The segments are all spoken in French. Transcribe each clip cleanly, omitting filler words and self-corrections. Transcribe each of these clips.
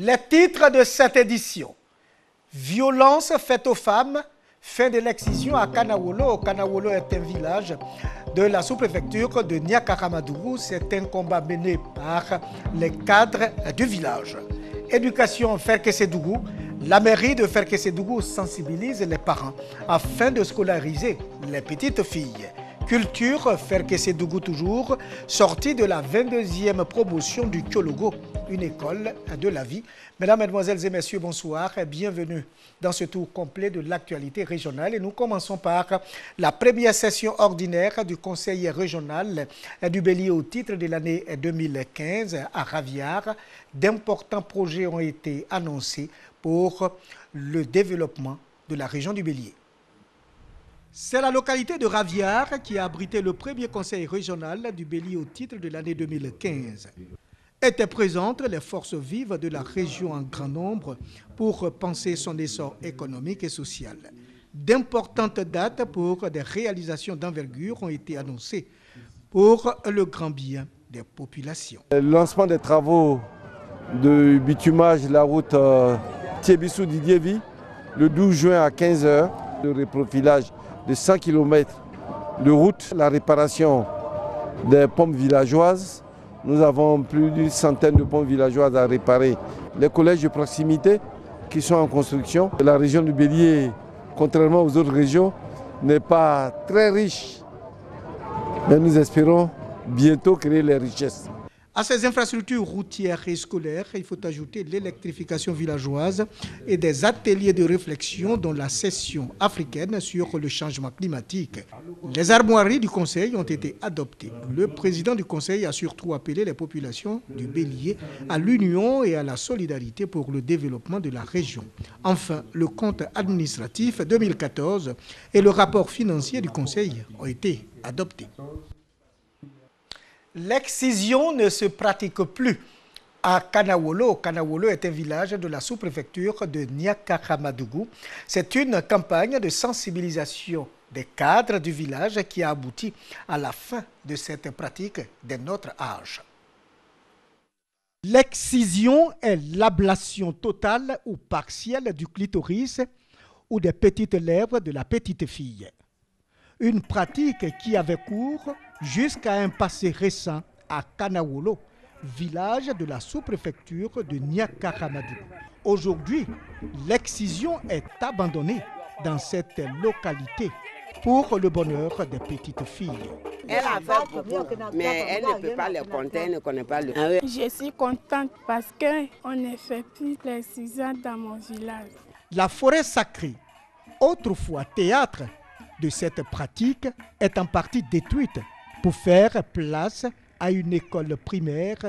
Les titres de cette édition. Violence faite aux femmes, fin de l'excision à Kanawolo. Kanawolo est un village de la sous-préfecture de Niakaramadougou. C'est un combat mené par les cadres du village. Éducation Ferkessédougou. La mairie de Ferkessédougou sensibilise les parents afin de scolariser les petites filles. Culture Ferkessédougou toujours, sortie de la 22e promotion du Kyologo, une école de la vie. Mesdames, Mesdemoiselles et Messieurs, bonsoir et bienvenue dans ce tour complet de l'actualité régionale. Et nous commençons par la première session ordinaire du Conseil régional du Bélier au titre de l'année 2015 à Raviard. D'importants projets ont été annoncés pour le développement de la région du Bélier. C'est la localité de Raviard qui a abrité le premier conseil régional du Bélier au titre de l'année 2015. Étaient présentes les forces vives de la région en grand nombre pour penser son essor économique et social. D'importantes dates pour des réalisations d'envergure ont été annoncées pour le grand bien des populations. Le lancement des travaux de bitumage de la route Thiébissou-Didievi le 12 juin à 15 h, le reprofilage de 100 km de route, la réparation des pompes villageoises. Nous avons plus d'une centaine de pompes villageoises à réparer. Les collèges de proximité qui sont en construction. La région du Bélier, contrairement aux autres régions, n'est pas très riche. Mais nous espérons bientôt créer les richesses. À ces infrastructures routières et scolaires, il faut ajouter l'électrification villageoise et des ateliers de réflexion dont la session africaine sur le changement climatique. Les armoiries du Conseil ont été adoptées. Le président du Conseil a surtout appelé les populations du Bélier à l'union et à la solidarité pour le développement de la région. Enfin, le compte administratif 2014 et le rapport financier du Conseil ont été adoptés. L'excision ne se pratique plus à Kanawolo. Kanawolo est un village de la sous-préfecture de Niakaramadougou. C'est une campagne de sensibilisation des cadres du village qui a abouti à la fin de cette pratique de notre âge. L'excision est l'ablation totale ou partielle du clitoris ou des petites lèvres de la petite fille. Une pratique qui avait cours jusqu'à un passé récent à Kanawolo, village de la sous-préfecture de Niakaramadougou. Aujourd'hui, l'excision est abandonnée dans cette localité pour le bonheur des petites filles. Elle a fait beaucoup, mais elle ne peut pas les compter, elle ne connaît pas le... Je suis contente parce qu'on ne fait plus l'excision dans mon village. La forêt sacrée, autrefois théâtre de cette pratique, est en partie détruite pour faire place à une école primaire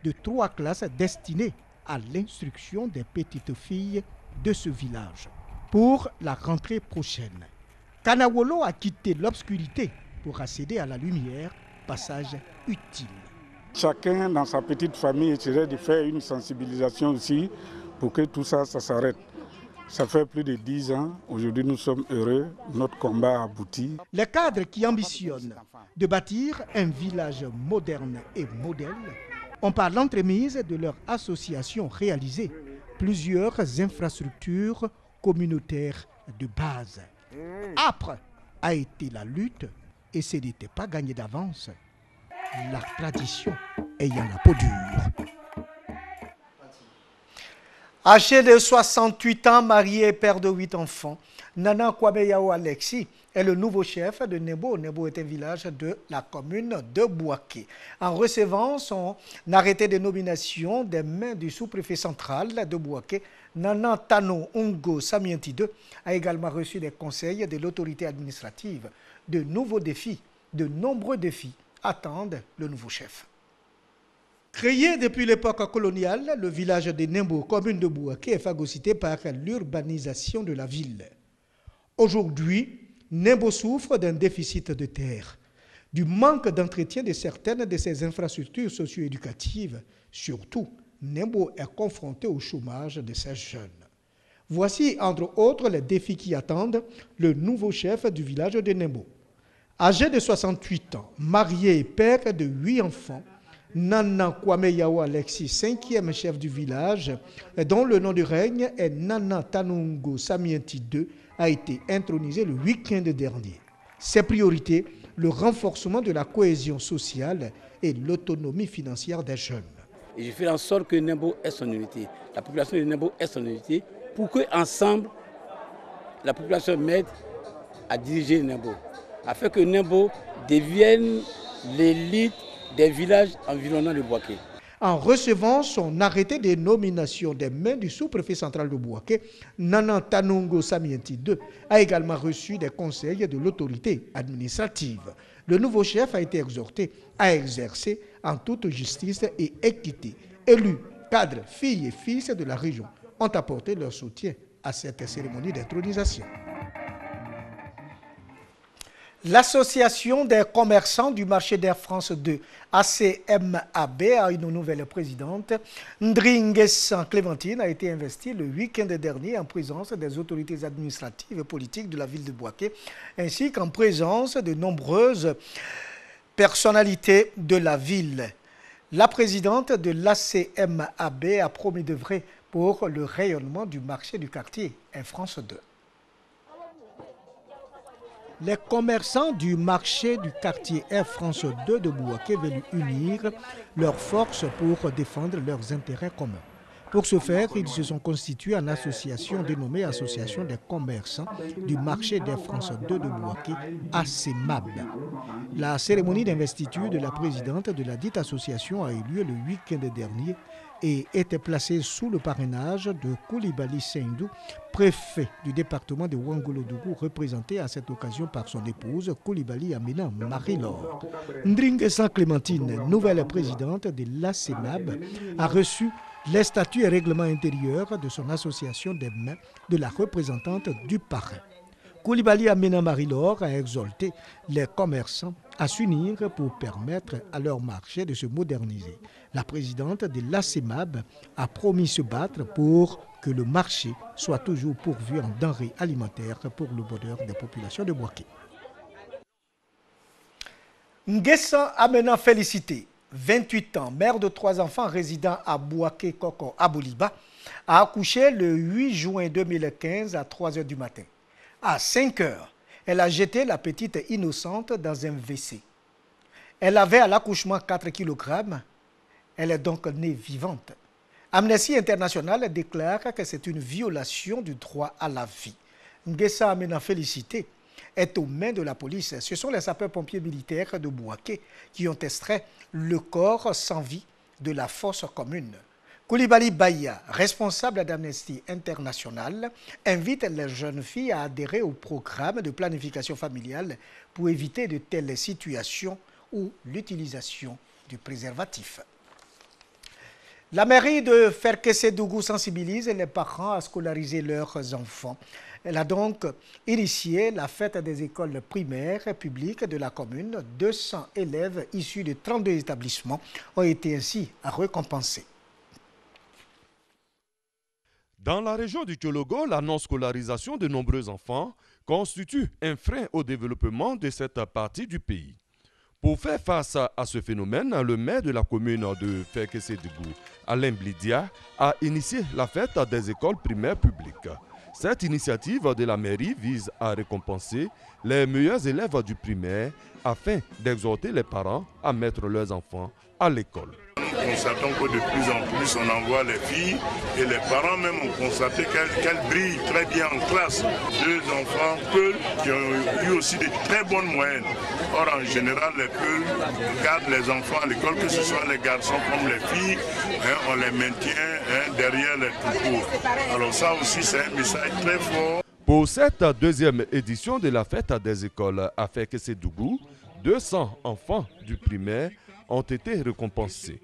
de 3 classes destinée à l'instruction des petites filles de ce village. Pour la rentrée prochaine, Kanawolo a quitté l'obscurité pour accéder à la lumière, passage utile. Chacun dans sa petite famille essaierait de faire une sensibilisation aussi pour que tout ça s'arrête. Ça fait plus de 10 ans. Aujourd'hui, nous sommes heureux. Notre combat a abouti. Les cadres qui ambitionnent de bâtir un village moderne et modèle ont par l'entremise de leur association réalisé plusieurs infrastructures communautaires de base. Âpre a été la lutte et ce n'était pas gagné d'avance, la tradition ayant la peau dure. Âgé de 68 ans, marié et père de 8 enfants, Nana Kwabeyao Alexis est le nouveau chef de Nebo. Nebo est un village de la commune de Bouaké. En recevant son arrêté de nomination des mains du sous-préfet central de Bouaké, Nana Tano Ongo Samienti II a également reçu des conseils de l'autorité administrative. De nombreux défis attendent le nouveau chef. Créé depuis l'époque coloniale, le village de Nembo, commune de Bouaké, est phagocyté par l'urbanisation de la ville. Aujourd'hui, Nembo souffre d'un déficit de terre, du manque d'entretien de certaines de ses infrastructures socio-éducatives. Surtout, Nembo est confronté au chômage de ses jeunes. Voici, entre autres, les défis qui attendent le nouveau chef du village de Nembo. Âgé de 68 ans, marié et père de 8 enfants, Nana Kwame Yao Alexis, 5e chef du village, dont le nom de règne est Nana Tanungo Samienti II, a été intronisé le week-end dernier. Ses priorités, le renforcement de la cohésion sociale et l'autonomie financière des jeunes. Et je fais en sorte que Nembo ait son unité, la population de Nembo ait son unité, pour qu'ensemble, la population m'aide à diriger Nembo, afin que Nembo devienne l'élite des villages environnants de Bouaké. En recevant son arrêté de nomination des mains du sous-préfet central de Bouaké, Nana Tanungo Samienti II a également reçu des conseils de l'autorité administrative. Le nouveau chef a été exhorté à exercer en toute justice et équité. Élus, cadres, filles et fils de la région ont apporté leur soutien à cette cérémonie d'intronisation. L'Association des commerçants du marché d'Air France 2, ACMAB, a une nouvelle présidente. Ndringues Clémentine a été investie le week-end dernier en présence des autorités administratives et politiques de la ville de Bouaké, ainsi qu'en présence de nombreuses personnalités de la ville. La présidente de l'ACMAB a promis d'œuvrer pour le rayonnement du marché du quartier Air France 2. Les commerçants du marché du quartier Air France 2 de Bouaké veulent unir leurs forces pour défendre leurs intérêts communs. Pour ce faire, ils se sont constitués en association dénommée Association des commerçants du marché d'Air France 2 de Bouaké, ACMAB. La cérémonie d'investiture de la présidente de la dite association a eu lieu le week-end dernier et était placée sous le parrainage de Koulibaly Seindou, préfet du département de Ouangolodougou, représenté à cette occasion par son épouse Koulibaly Amina Marie-Laure. Ndringues Clémentine, nouvelle présidente de l'ACMAB, a reçu les statuts et règlements intérieurs de son association des mains de la représentante du parrain. Koulibaly Amina Marie-Laure a exhorté les commerçants à s'unir pour permettre à leur marché de se moderniser. La présidente de l'ACMAB a promis se battre pour que le marché soit toujours pourvu en denrées alimentaires pour le bonheur des populations de Bouaké. Nguessan Amena Félicité, 28 ans, mère de 3 enfants résidant à Bouaké Koko Abouliba, a accouché le 8 juin 2015 à 3 h du matin. À 5 h, elle a jeté la petite innocente dans un WC. Elle avait à l'accouchement 4 kg. Elle est donc née vivante. Amnesty International déclare que c'est une violation du droit à la vie. Nguessan Amena Félicité est aux mains de la police. Ce sont les sapeurs-pompiers militaires de Bouaké qui ont extrait le corps sans vie de la fosse commune. Koulibaly Baya, responsable d'Amnesty International, invite les jeunes filles à adhérer au programme de planification familiale pour éviter de telles situations ou l'utilisation du préservatif. La mairie de Ferkessédougou sensibilise les parents à scolariser leurs enfants. Elle a donc initié la fête des écoles primaires publiques de la commune. 200 élèves issus de 32 établissements ont été ainsi récompensés. Dans la région du Tchologo, la non-scolarisation de nombreux enfants constitue un frein au développement de cette partie du pays. Pour faire face à ce phénomène, le maire de la commune de Ferkessédougou, Alain Blidia, a initié la fête des écoles primaires publiques. Cette initiative de la mairie vise à récompenser les meilleurs élèves du primaire afin d'exhorter les parents à mettre leurs enfants à l'école. Nous constatons que de plus en plus on envoie les filles et les parents même ont constaté qu'elles brillent très bien en classe. 2 enfants Peuls qui ont eu aussi de très bonnes moyennes. Or en général les Peuls gardent les enfants à l'école, que ce soit les garçons comme les filles, on les maintient derrière les troupeaux. Alors ça aussi c'est un message très fort. Pour cette deuxième édition de la fête des écoles à Ferkessédougou, 200 enfants du primaire ont été récompensés,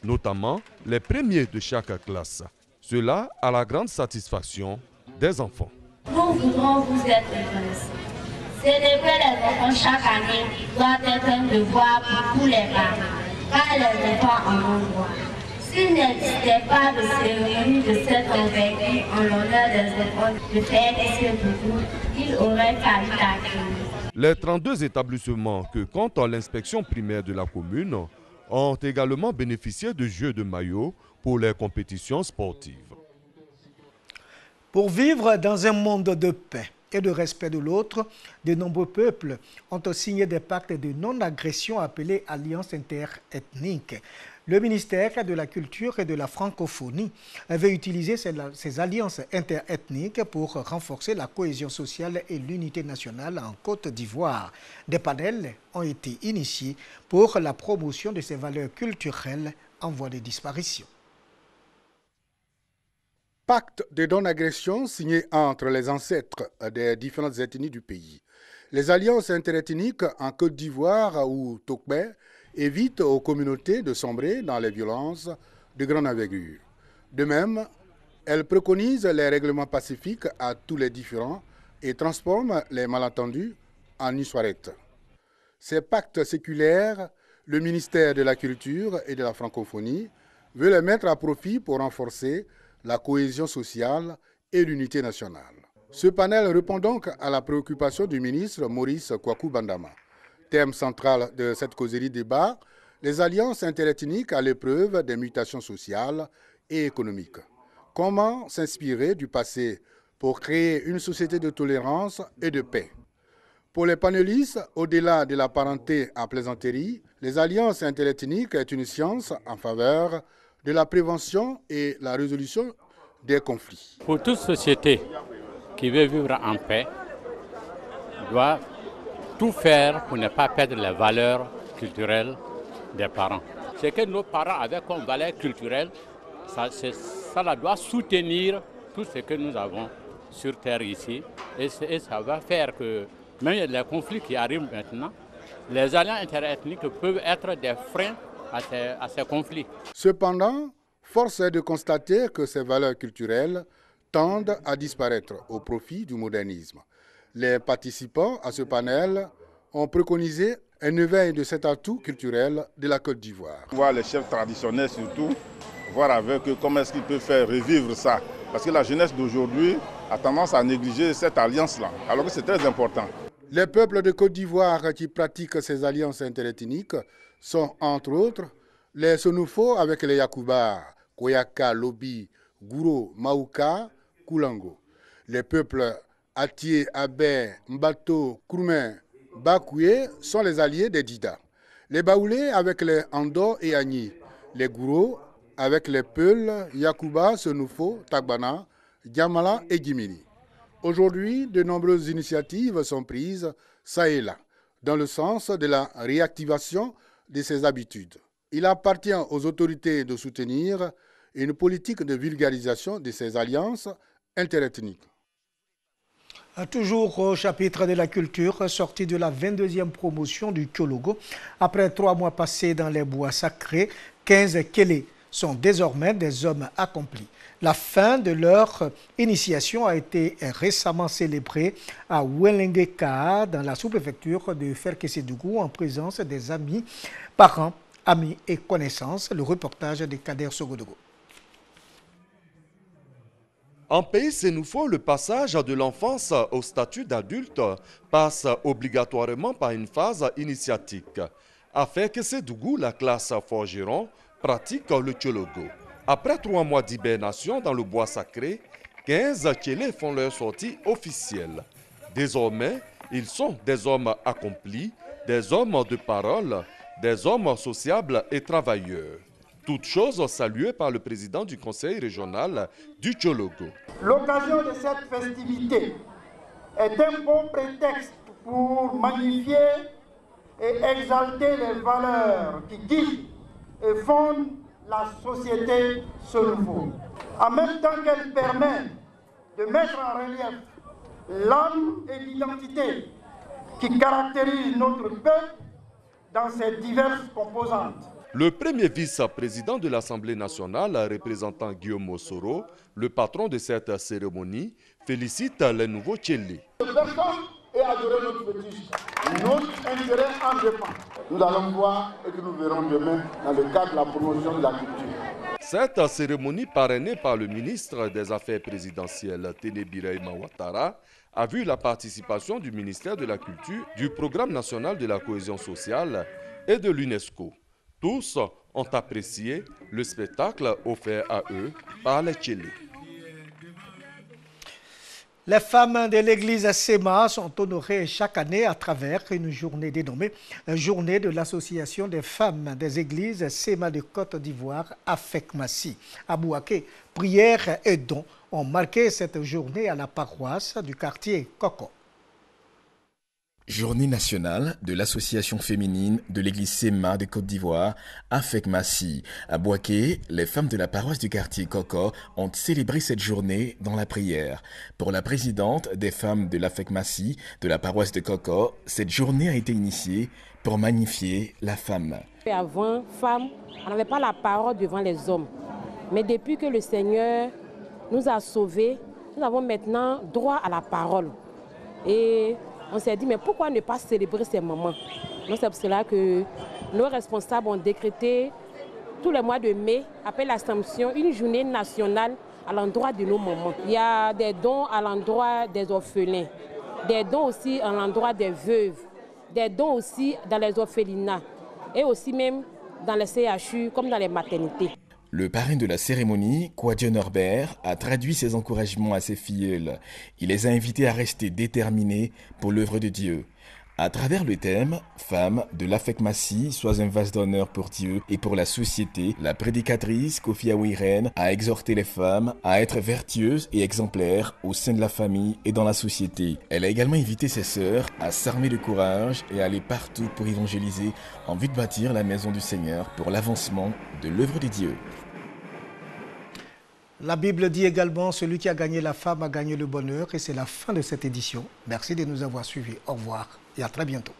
notamment les premiers de chaque classe. Cela à la grande satisfaction des enfants. Nous voudrons vous être reconnaissants. Célébrer les enfants chaque année doit être un devoir pour tous les parents, car les enfants en ont droit. S'il n'existait pas de cérémonie de cette envergure en l'honneur des enfants de Ferkessédougou, il aurait fallu l'accueillir. Les 32 établissements que compte l'inspection primaire de la commune ont également bénéficié de jeux de maillot pour les compétitions sportives. Pour vivre dans un monde de paix et de respect de l'autre, de nombreux peuples ont signé des pactes de non-agression appelés alliances interethniques. Le ministère de la Culture et de la Francophonie veut utiliser ces alliances interethniques pour renforcer la cohésion sociale et l'unité nationale en Côte d'Ivoire. Des panels ont été initiés pour la promotion de ces valeurs culturelles en voie de disparition. Pacte de non-agression signé entre les ancêtres des différentes ethnies du pays. Les alliances interethniques en Côte d'Ivoire ou Tokbé évitent aux communautés de sombrer dans les violences de grande envergure. De même, elles préconisent les règlements pacifiques à tous les différends et transforment les malentendus en histoire-rette. Ces pactes séculaires, le ministère de la Culture et de la Francophonie veut les mettre à profit pour renforcer la cohésion sociale et l'unité nationale. Ce panel répond donc à la préoccupation du ministre Maurice Kwaku Bandama. Thème central de cette causerie débat, les alliances interethniques à l'épreuve des mutations sociales et économiques. Comment s'inspirer du passé pour créer une société de tolérance et de paix? Pour les panélistes, au-delà de la parenté en plaisanterie, les alliances interethniques est une science en faveur de la prévention et la résolution des conflits. Pour toute société qui veut vivre en paix, doit tout faire pour ne pas perdre les valeurs culturelles des parents. Ce que nos parents avaient comme valeurs culturelles, ça doit soutenir tout ce que nous avons sur terre ici. Et ça va faire que, même les conflits qui arrivent maintenant, les alliances interethniques peuvent être des freins à ces conflits. Cependant, force est de constater que ces valeurs culturelles tendent à disparaître au profit du modernisme. Les participants à ce panel ont préconisé un éveil de cet atout culturel de la Côte d'Ivoire. Voir les chefs traditionnels surtout, voir avec eux comment est-ce qu'ils peuvent faire revivre ça. Parce que la jeunesse d'aujourd'hui a tendance à négliger cette alliance-là, alors que c'est très important. Les peuples de Côte d'Ivoire qui pratiquent ces alliances interethniques sont entre autres les Sonofo avec les Yakouba, Koyaka, Lobi, Gouro, Maouka, Koulango. Les peuples Atié, Abé, Mbato, Kouroumen, Bakoué sont les alliés des Dida. Les Baoulés avec les Ando et Agni. Les Gouro avec les Peuls, Yakouba, Sonofo, Tagbana, Diamala et Gimini. Aujourd'hui, de nombreuses initiatives sont prises, ça et là, dans le sens de la réactivation de ces habitudes. Il appartient aux autorités de soutenir une politique de vulgarisation de ces alliances interethniques. Toujours au chapitre de la culture, sorti de la 22e promotion du Kyologo. Après 3 mois passés dans les bois sacrés, 15 Kélé sont désormais des hommes accomplis. La fin de leur initiation a été récemment célébrée à Welengeka, dans la sous-préfecture de Ferkessédougou, en présence des amis, parents, amis et connaissances. Le reportage de Kader Sogodogo. En pays sénoufo, le passage de l'enfance au statut d'adulte passe obligatoirement par une phase initiatique. À Ferkessédougou, la classe forgeron pratique le Kyologo. Après 3 mois d'hibernation dans le bois sacré, 15 Tchélés font leur sortie officielle. Désormais, ils sont des hommes accomplis, des hommes de parole, des hommes sociables et travailleurs. Toutes choses saluées par le président du conseil régional du Kyologo. L'occasion de cette festivité est un bon prétexte pour magnifier et exalter les valeurs qui guident et fondent la société Sonofo. En même temps qu'elle permet de mettre en relief l'âme et l'identité qui caractérisent notre peuple dans ses diverses composantes. Le premier vice-président de l'Assemblée nationale, représentant Guillaume Mossoro, le patron de cette cérémonie, félicite les nouveaux Tchélés. Personne est adoré notre fétiche. Notre intérêt en dépend. Nous allons voir et que nous verrons demain dans le cadre de la promotion de la culture. Cette cérémonie parrainée par le ministre des Affaires présidentielles, Téné-Birahima Ouattara, a vu la participation du ministère de la Culture, du Programme national de la cohésion sociale et de l'UNESCO. Tous ont apprécié le spectacle offert à eux par les Tchélés. Les femmes de l'église SEMA sont honorées chaque année à travers une journée dénommée Journée de l'association des femmes des églises SEMA de Côte d'Ivoire, AFECMACI. À Bouaké, prières et dons ont marqué cette journée à la paroisse du quartier Koko. Journée nationale de l'association féminine de l'église SEMA de Côte d'Ivoire, AFECMACI. À Bouaké, les femmes de la paroisse du quartier Koko ont célébré cette journée dans la prière. Pour la présidente des femmes de l'AFECMACI de la paroisse de Koko, cette journée a été initiée pour magnifier la femme. Avant, femme, on n'avait pas la parole devant les hommes. Mais depuis que le Seigneur nous a sauvés, nous avons maintenant droit à la parole. Et on s'est dit, mais pourquoi ne pas célébrer ces moments? Donc c'est pour cela que nos responsables ont décrété tous les mois de mai, après l'Assomption, une journée nationale à l'endroit de nos moments. Il y a des dons à l'endroit des orphelins, des dons aussi à l'endroit des veuves, des dons aussi dans les orphelinats et aussi même dans les CHU comme dans les maternités. Le parrain de la cérémonie, Kouadio Norbert, a traduit ses encouragements à ses filleuls. Il les a invités à rester déterminés pour l'œuvre de Dieu. À travers le thème « Femme de l'AFECMACI, sois un vase d'honneur pour Dieu et pour la société », la prédicatrice Kofi Awiren a exhorté les femmes à être vertueuses et exemplaires au sein de la famille et dans la société. Elle a également invité ses sœurs à s'armer de courage et à aller partout pour évangéliser en vue de bâtir la maison du Seigneur pour l'avancement de l'œuvre de Dieu. La Bible dit également, celui qui a gagné la femme a gagné le bonheur, et c'est la fin de cette édition. Merci de nous avoir suivis. Au revoir et à très bientôt.